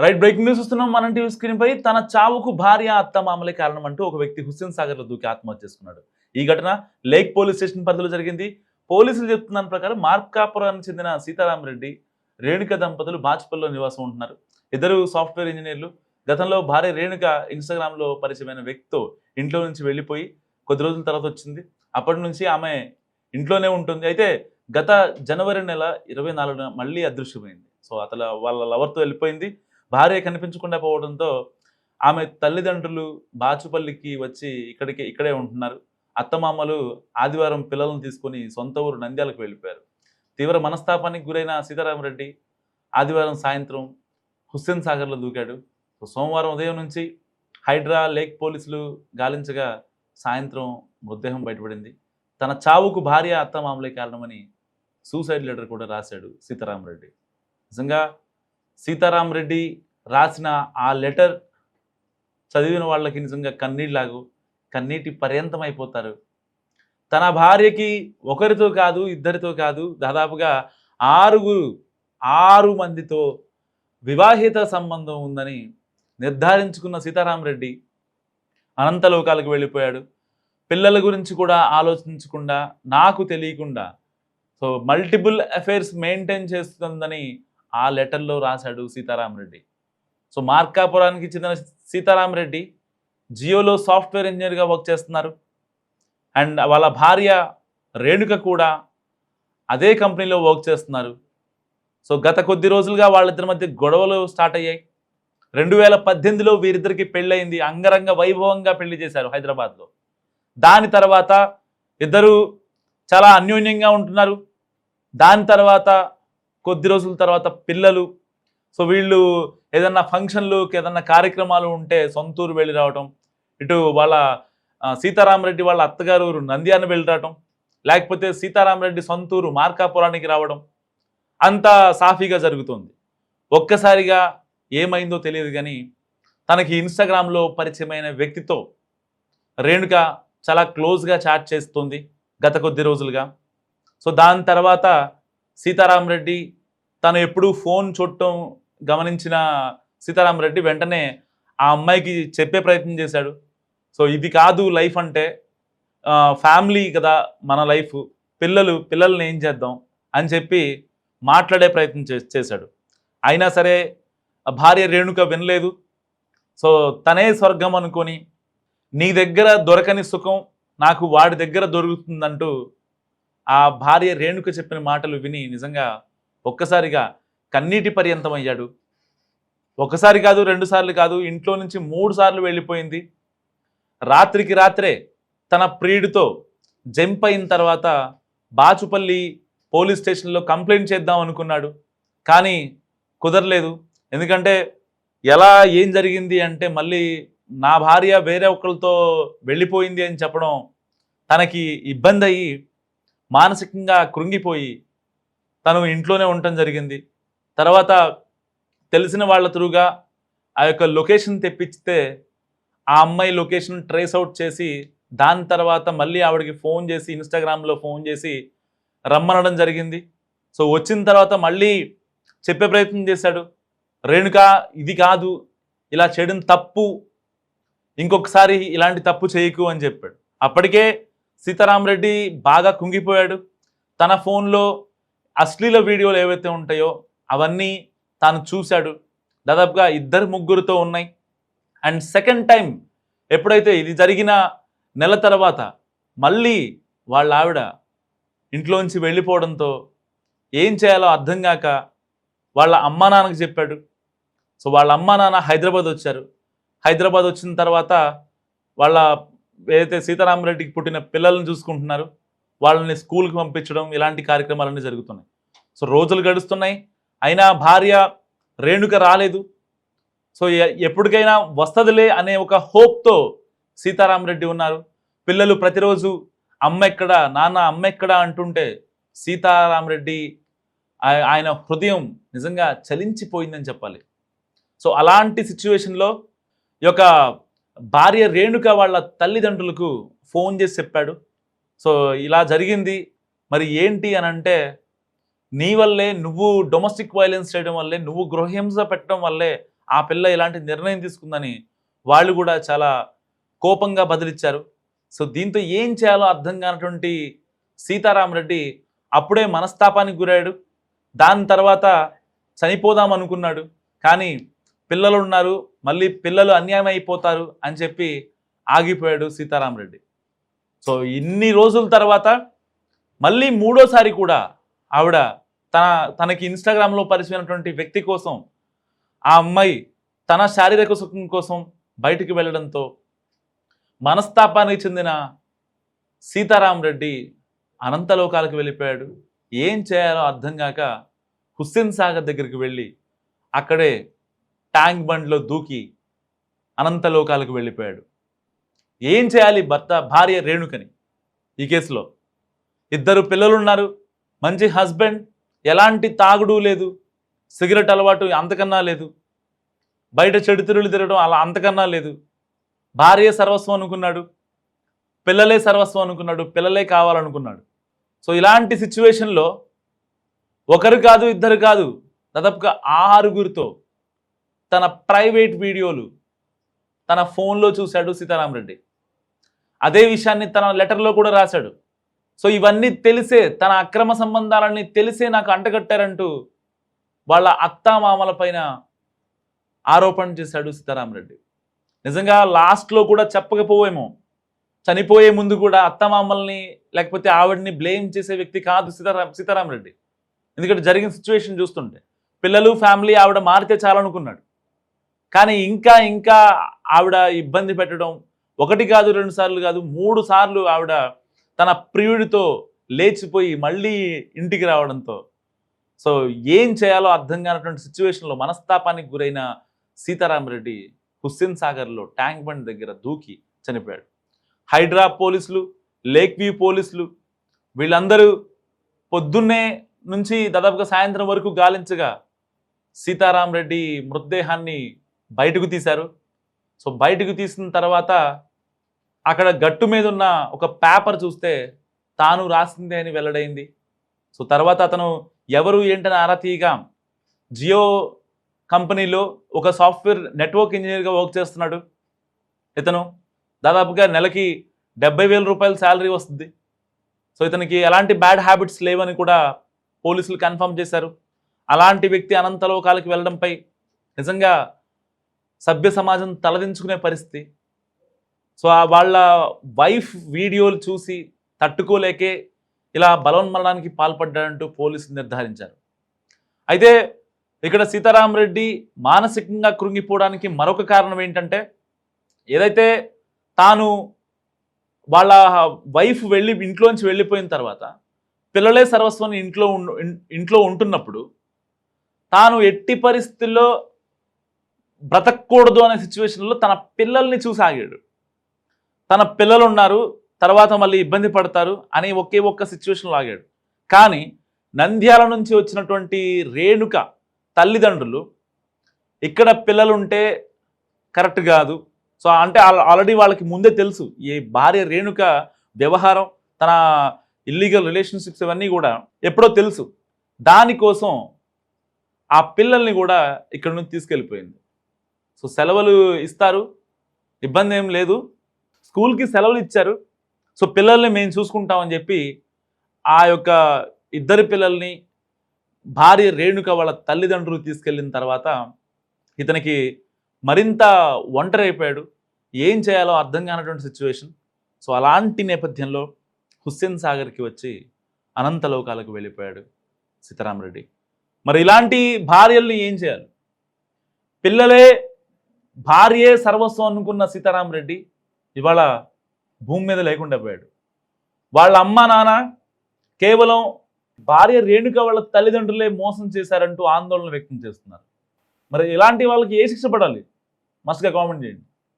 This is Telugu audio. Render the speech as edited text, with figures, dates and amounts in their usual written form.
రైట్ బ్రేకింగ్ న్యూస్ చూస్తున్నాం మనం టీవీ స్క్రీన్ పై. తన చావుకు భార్య అత్తమామలే కారణం అంటూ ఒక వ్యక్తి హుస్సేన్ సాగర్ లో దూకి ఆత్మహత్య చేసుకున్నాడు. ఈ ఘటన లేక్ పోలీస్ స్టేషన్ పరిధిలో జరిగింది. పోలీసులు చెప్తున్న ప్రకారం మార్కాపురానికి చెందిన సీతారామరెడ్డి రేణుక దంపతులు బాచుపల్లిలో నివాసం ఉంటున్నారు. ఇద్దరు సాఫ్ట్వేర్ ఇంజనీర్లు. గతంలో భార్య రేణుక ఇన్స్టాగ్రామ్ లో పరిచయమైన వ్యక్తితో ఇంట్లో నుంచి వెళ్ళిపోయి కొద్ది రోజుల తర్వాత వచ్చింది. అప్పటి నుంచి ఆమె ఇంట్లోనే ఉంటుంది. అయితే గత జనవరి నెల 24న మళ్ళీ అదృశ్యమైంది. సో అతను వాళ్ళ లవర్తో వెళ్ళిపోయింది. భార్య కనిపించకుండా పోవడంతో ఆమె తల్లిదండ్రులు బాచుపల్లికి వచ్చి ఇక్కడే ఉంటున్నారు. అత్తమామలు ఆదివారం పిల్లలను తీసుకొని సొంత ఊరు నంద్యాలకు వెళ్ళిపోయారు. తీవ్ర మనస్తాపానికి గురైన సీతారామరెడ్డి ఆదివారం సాయంత్రం హుస్సేన్ సాగర్లో దూకాడు. సోమవారం ఉదయం నుంచి హైడ్రా లేక్ పోలీసులు గాలించగా సాయంత్రం మృతదేహం బయటపడింది. తన చావుకు భార్య అత్తమామలే కారణమని సూసైడ్ లెటర్ కూడా రాశాడు సీతారామరెడ్డి. నిజంగా సీతారామరెడ్డి రాసిన ఆ లెటర్ చదివిన వాళ్ళకి నిజంగా కన్నీటి పర్యంతం అయిపోతారు. తన భార్యకి ఒకరితో కాదు, ఇద్దరితో కాదు, దాదాపుగా 6 మందితో వివాహిత సంబంధం ఉందని నిర్ధారించుకున్న సీతారామరెడ్డి అనంతలోకాలకు వెళ్ళిపోయాడు. పిల్లల గురించి కూడా ఆలోచించకుండా, నాకు తెలియకుండా సో మల్టిపుల్ అఫైర్స్ మెయింటైన్ చేస్తుందని ఆ లెటర్లో రాశాడు సీతారామరెడ్డి. సో మార్కాపురానికి చెందిన సీతారామరెడ్డి జియోలో సాఫ్ట్వేర్ ఇంజనీర్గా వర్క్ చేస్తున్నారు. అండ్ వాళ్ళ భార్య రేణుక కూడా అదే కంపెనీలో వర్క్ చేస్తున్నారు. సో గత కొద్ది రోజులుగా వాళ్ళిద్దరి మధ్య గొడవలు స్టార్ట్ అయ్యాయి. 2018లో వీరిద్దరికి పెళ్ళయింది. అంగరంగ వైభవంగా పెళ్లి చేశారు హైదరాబాద్లో. దాని తర్వాత ఇద్దరు చాలా అన్యోన్యంగా ఉంటున్నారు. దాని తర్వాత కొద్ది రోజుల తర్వాత పిల్లలు. సో వీళ్ళు ఏదన్నా ఫంక్షన్లు, ఏదన్నా కార్యక్రమాలు ఉంటే సొంతూరు వెళ్ళి రావటం, ఇటు వాళ్ళ సీతారామరెడ్డి వాళ్ళ అత్తగారు నంద్యాల వెళ్ళి రావటం, లేకపోతే సీతారామరెడ్డి సొంతూరు మార్కాపురానికి రావడం, అంతా సాఫీగా జరుగుతుంది. ఒక్కసారిగా ఏమైందో తెలియదు కానీ తనకి ఇన్స్టాగ్రామ్లో పరిచయమైన వ్యక్తితో రేణుక చాలా క్లోజ్గా చాట్ చేస్తుంది గత కొద్ది రోజులుగా. సో దాని తర్వాత సీతారామరెడ్డి తను ఎప్పుడూ ఫోన్ చూడటం గమనించిన సీతారామరెడ్డి వెంటనే ఆ అమ్మాయికి చెప్పే ప్రయత్నం చేశాడు. సో ఇది కాదు లైఫ్ అంటే, ఫ్యామిలీ కదా మన లైఫ్, పిల్లల్ని ఏం చేద్దాం అని చెప్పి మాట్లాడే ప్రయత్నం చేశాడు. అయినా సరే భార్య రేణుక వినలేదు. సో తనే స్వర్గం అనుకొని, నీ దగ్గర దొరకని సుఖం నాకు వాడి దగ్గర దొరుకుతుందంటూ ఆ భార్య రేణుక చెప్పిన మాటలు విని నిజంగా ఒక్కసారిగా కన్నీటి పర్యంతం అయ్యాడు. ఒకసారి కాదు, 2 సార్లు కాదు, ఇంట్లో నుంచి 3 సార్లు వెళ్ళిపోయింది. రాత్రికి రాత్రే తన ప్రియుడితో జంప్ అయిన తర్వాత బాచుపల్లి పోలీస్ స్టేషన్లో కంప్లైంట్ చేద్దాం అనుకున్నాడు. కానీ కుదరలేదు. ఎందుకంటే ఏం జరిగింది అంటే, మళ్ళీ నా భార్య వేరే ఒకరితో వెళ్ళిపోయింది అని చెప్పడం తనకి ఇబ్బంది అయ్యి మానసికంగా కృంగిపోయి తను ఇంట్లోనే ఉండటం జరిగింది. తర్వాత తెలిసిన వాళ్ళ త్రూగా ఆ యొక్క లొకేషన్ తెప్పిస్తే ఆ అమ్మాయి లొకేషన్ ట్రేస్ అవుట్ చేసి దాని తర్వాత మళ్ళీ ఆవిడకి ఫోన్ చేసి ఇన్స్టాగ్రామ్లో ఫోన్ చేసి రమ్మనడం జరిగింది. సో వచ్చిన తర్వాత మళ్ళీ చెప్పే ప్రయత్నం చేశాడు. రేణుక ఇది కాదు, ఇలా చేయడం తప్పు, ఇంకొకసారి ఇలాంటి తప్పు చేయకు అని చెప్పాడు. అప్పటికే సీతారామరెడ్డి బాగా కుంగిపోయాడు. తన ఫోన్లో అశ్లీల వీడియోలు ఏవైతే ఉంటాయో అవన్నీ తాను చూశాడు. దాదాపుగా 2-3తో ఉన్నాయి. అండ్ సెకండ్ టైం ఎప్పుడైతే ఇది జరిగిన నెల తర్వాత మళ్ళీ వాళ్ళ ఆవిడ ఇంట్లోంచి వెళ్ళిపోవడంతో ఏం చేయాలో అర్థం కాక వాళ్ళ అమ్మా నాన్నకు చెప్పాడు. సో వాళ్ళ అమ్మా నాన్న హైదరాబాద్ వచ్చారు. హైదరాబాద్ వచ్చిన తర్వాత వాళ్ళ ఏదైతే సీతారామరెడ్డికి పుట్టిన పిల్లల్ని చూసుకుంటున్నారు, వాళ్ళని స్కూల్కి పంపించడం, ఇలాంటి కార్యక్రమాలన్నీ జరుగుతున్నాయి. సో రోజులు గడుస్తున్నాయి. అయినా భార్య రేణుక రాలేదు. సో ఎప్పటికైనా వస్తదిలే అనే ఒక హోప్తో సీతారామరెడ్డి ఉన్నారు. పిల్లలు ప్రతిరోజు అమ్మ ఎక్కడ, నాన్న అమ్మ ఎక్కడ అంటుంటే సీతారామరెడ్డి ఆయన హృదయం నిజంగా చలించిపోయిందని చెప్పాలి. సో అలాంటి సిచ్యువేషన్లో ఈ యొక్క భార్య రేణుక వాళ్ళ తల్లిదండ్రులకు ఫోన్ చేసి చెప్పాడు. సో ఇలా జరిగింది, మరి ఏంటి అని అంటే, నీ వల్లే, నువ్వు డొమెస్టిక్ వైలెన్స్ చేయడం వల్లే, నువ్వు గృహహింస పెట్టడం వల్లే ఆ పిల్ల ఇలాంటి నిర్ణయం తీసుకుందని వాళ్ళు కూడా చాలా కోపంగా బదిలిచ్చారు. సో దీంతో ఏం చేయాలో అర్థం కానటువంటి సీతారామరెడ్డి అప్పుడే మనస్తాపానికి గురయ్యాడు. దాని తర్వాత చనిపోదాం అనుకున్నాడు. కానీ పిల్లలు ఉన్నారు, మళ్ళీ పిల్లలు అన్యాయం అయిపోతారు అని చెప్పి ఆగిపోయాడు సీతారామరెడ్డి. సో ఇన్ని రోజుల తర్వాత మళ్ళీ మూడోసారి కూడా ఆవిడ తనకి ఇన్స్టాగ్రామ్లో పరిచయమైనటువంటి వ్యక్తి కోసం ఆ అమ్మాయి తన శారీరక సుఖం కోసం బయటికి వెళ్ళడంతో మనస్తాపానికి చెందిన సీతారామరెడ్డి అనంతలోకాలకు వెళ్ళిపోయాడు. ఏం చేయాలో అర్థం కాక హుస్సేన్ సాగర్ దగ్గరికి వెళ్ళి అక్కడే ట్యాంక్ బండ్లో దూకి అనంతలోకాలకు వెళ్ళిపోయాడు. ఏం చేయాలి భార్య రేణుకని ఈ కేసులో? ఇద్దరు పిల్లలున్నారు, మంచి హస్బెండ్, ఎలాంటి తాగుడు లేదు, సిగరెట్ అలవాటు అంతకన్నా లేదు, బయట చెడుతిరులు తిరగడం అలా అంతకన్నా లేదు. భార్య సర్వస్వం అనుకున్నాడు, పిల్లలే సర్వస్వం అనుకున్నాడు, పిల్లలే కావాలనుకున్నాడు. సో ఇలాంటి సిచ్యువేషన్లో ఒకరు కాదు, ఇద్దరు కాదు, దాదాపుగా 6గురితో తన ప్రైవేట్ వీడియోలు తన ఫోన్లో చూశాడు సీతారామరెడ్డి. అదే విషయాన్ని తన లెటర్లో కూడా రాశాడు. సో ఇవన్నీ తెలిసే, తన అక్రమ సంబంధాలన్నీ తెలిసే నాకు అంటగట్టారంటూ వాళ్ళ అత్తామామల పైన ఆరోపణ చేశాడు సీతారామరెడ్డి. నిజంగా లాస్ట్లో కూడా చెప్పకపోవేమో, చనిపోయే ముందు కూడా అత్తమామల్ని లేకపోతే ఆవిడని బ్లేమ్ చేసే వ్యక్తి కాదు సీతారామరెడ్డి. ఎందుకంటే జరిగిన సిచ్యువేషన్ చూస్తుంటే పిల్లలు ఫ్యామిలీ ఆవిడ మారితే చాలనుకున్నాడు. కానీ ఇంకా ఇంకా ఆవిడ ఇబ్బంది పెట్టడం, 1 కాదు 2 సార్లు కాదు 3 సార్లు ఆవిడ తన ప్రియుడితో లేచిపోయి మళ్ళీ ఇంటికి రావడంతో సో ఏం చేయాలో అర్థం కానటువంటి సిచ్యువేషన్లో మనస్తాపానికి గురైన సీతారామరెడ్డి హుస్సేన్ సాగర్లో ట్యాంక్ బండ్ దగ్గర దూకి చనిపోయాడు. హైడ్రా పోలీసులు, లేక్ వ్యూ పోలీసులు వీళ్ళందరూ పొద్దున్నే నుంచి దాదాపుగా సాయంత్రం వరకు గాలించగా సీతారామరెడ్డి మృతదేహాన్ని బయటకు తీశారు. సో బయటకు తీసిన తర్వాత అక్కడ గట్టు మీద ఉన్న ఒక పేపర్ చూస్తే తాను రాసిందే అని వెల్లడైంది. సో తర్వాత అతను ఎవరు ఏంటని ఆరా తీయగా జియో కంపెనీలో ఒక సాఫ్ట్వేర్ నెట్వర్క్ ఇంజనీర్గా వర్క్ చేస్తున్నాడు. ఇతను దాదాపుగా నెలకి 70,000 రూపాయల శాలరీ వస్తుంది. సో ఇతనికి ఎలాంటి బ్యాడ్ హ్యాబిట్స్ లేవని కూడా పోలీసులు కన్ఫర్మ్ చేశారు. అలాంటి వ్యక్తి అనంతలోకాలకి వెళ్ళడంపై నిజంగా సభ్య సమాజం తలదించుకునే పరిస్థితి. సో వాళ్ళ వైఫ్ వీడియోలు చూసి తట్టుకోలేకే ఇలా బలవన్మరణానికి పాల్పడ్డాడంటూ పోలీసులు నిర్ధారించారు. అయితే ఇక్కడ సీతారామరెడ్డి మానసికంగా కృంగిపోవడానికి మరొక కారణం ఏంటంటే, ఏదైతే తాను వాళ్ళ వైఫ్ ఇంట్లోంచి వెళ్ళిపోయిన తర్వాత పిల్లలే సర్వస్వాన్ని ఇంట్లో ఉంటున్నప్పుడు తాను ఎట్టి పరిస్థితుల్లో బ్రతకూడదు అనే సిచ్యువేషన్లో తన పిల్లల్ని చూసి ఆగాడు. తన పిల్లలు ఉన్నారు, తర్వాత మళ్ళీ ఇబ్బంది పడతారు అని ఒక్క సిచ్యువేషన్లో ఆగాడు. కానీ నంద్యాల నుంచి వచ్చినటువంటి రేణుక తల్లిదండ్రులు ఇక్కడ పిల్లలుంటే కరెక్ట్ కాదు. సో అంటే ఆల్రెడీ వాళ్ళకి ముందే తెలుసు ఈ భార్య రేణుక వ్యవహారం, తన ఇల్లీగల్ రిలేషన్షిప్స్ ఇవన్నీ కూడా ఎప్పుడో తెలుసు. దానికోసం ఆ పిల్లల్ని కూడా ఇక్కడ నుంచి తీసుకెళ్ళిపోయింది. సో సెలవులు ఇస్తారు, ఇబ్బంది ఏం లేదు, స్కూల్కి సెలవులు ఇచ్చారు, సో పిల్లల్ని మేము చూసుకుంటామని చెప్పి ఆ యొక్క ఇద్దరు పిల్లల్ని భార్య రేణుక వాళ్ళ తల్లిదండ్రులు తీసుకెళ్ళిన తర్వాత ఇతనికి మరింత ఒంటరి అయిపోయాడు. ఏం చేయాలో అర్థం కానటువంటి సిచ్యువేషన్. సో అలాంటి నేపథ్యంలో హుస్సేన్ సాగర్కి వచ్చి అనంతలోకాలకు వెళ్ళిపోయాడు సీతారామరెడ్డి. మరి ఇలాంటి భార్యల్ని ఏం చేయాలి? పిల్లలే భార్యే సర్వస్వం అనుకున్న సీతారామరెడ్డి ఇవాళ భూమి మీద లేకుండా పోయాడు. వాళ్ళ అమ్మ నాన్న కేవలం భార్య రేణుక వాళ్ళ తల్లిదండ్రులే మోసం చేశారంటూ ఆందోళన వ్యక్తం చేస్తున్నారు. మరి ఇలాంటి వాళ్ళకి ఏ శిక్ష పడాలి? మస్ట్గా కామెంట్ చేయండి.